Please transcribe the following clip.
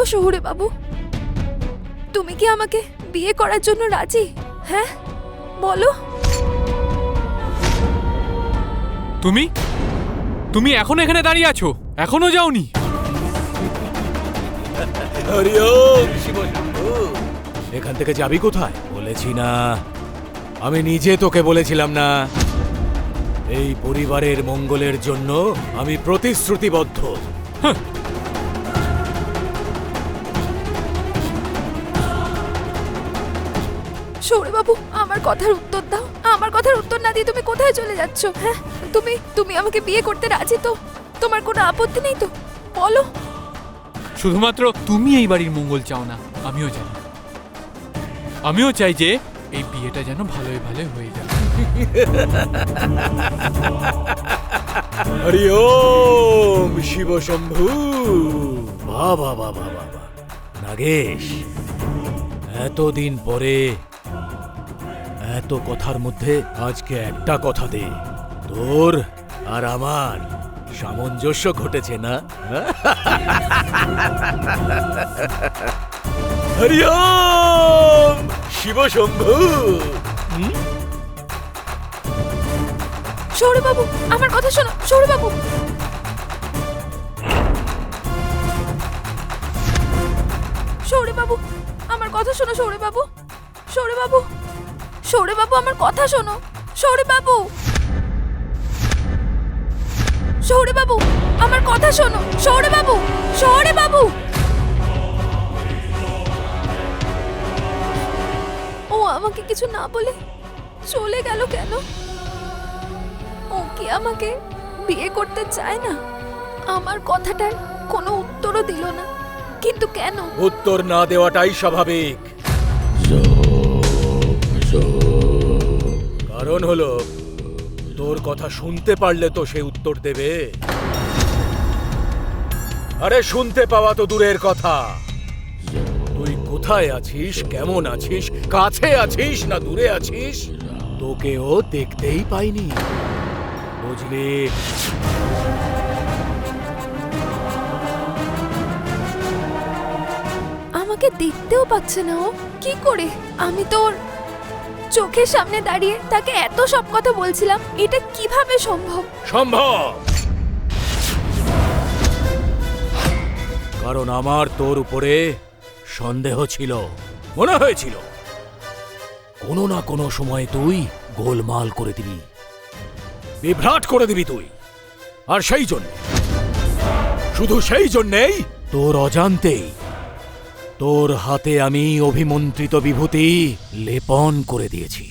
বলো শহুরে বাবু, তুমি কি আমাকে বিয়ে করার জন্য রাজি? হ্যাঁ বলো। তুমি তুমি এখনো এখানে দাঁড়িয়ে আছো? এখনো যাওনি? হরি ওম শিব শম্ভু। এখান থেকে যাবি কোথায়? বলেছি না, আমি নিজে তোকে বলেছিলাম না, এই পরিবারের মঙ্গলের জন্য আমি প্রতিশ্রুতিবদ্ধ। শহুরে বাবু, আমার কথার উত্তর দাও। আমার কথার উত্তর না দিয়ে তুমি কোথায় চলে যাচ্ছ? হ্যাঁ, তুমি আমাকে বিয়ে করতে রাজি তো? তোমার কোনো আপত্তি নেই তো? বলো। শুধুমাত্র তুমি এই বাড়ির মঙ্গল চাও না, আমিও জানি। আমিও চাই যে এই বিয়েটা যেন ভালোই ভালো হয়ে যায়। হরি ওম শিব শম্ভু। বাবা বাবা বাবা, নাগেশ, এতদিন পরে এত কথার মধ্যে আজকে একটা কথা দে, তোর আর আমার সামঞ্জস্য ঘটেছে না? হরি ওম শিব শম্ভু। শহুরে বাবু, আমার কথা শোনো। শহুরে বাবু, শহুরে বাবু, আমার কথা শোনো। শহুরে বাবু, শহুরে বাবু, শহুরে বাবু, আমার কথা শোনো। শহুরে বাবু, শহুরে বাবু, আমার কথা শোনো। শহুরে বাবু, শহুরে বাবু। ও আমাকে কিছু না বলে চলে গেল কেন? ও কি আমাকে বিয়ে করতে চায় না? আমার কথাটার কোনো উত্তরও দিল না, কিন্তু কেন? উত্তর না দেওয়াটাই স্বাভাবিক। কারণ হলো, তোর কথা শুনতে পারলে তো সে উত্তর দেবে। আরে শুনতে পাওয়া তো দূরের কথা, তুই কোথায় আছিস, কেমন আছিস, কাছে আছিস না দূরে আছিস, তোকেও দেখতেই পাইনি, বুঝলি? আমাকে দেখতেও পাচ্ছে না ও? কি করে? আমি তোর চোখের সামনে দাঁড়িয়ে তাকে এত সব কথা বলছিলাম, এটা কিভাবে সম্ভব? সম্ভব, কারণ আমার তোর উপরে সন্দেহ ছিল। মনে হয়েছিল কোনো না কোনো সময় তুই গোলমাল করে দিবি, বিভ্রাট করে দিবি তুই। আর সেই জন্য, শুধু সেই জন্যেই তোর অজান্তেই তোর হাতে আমি অভিমন্ত্রিত বিভূতি লেপন করে দিয়েছি।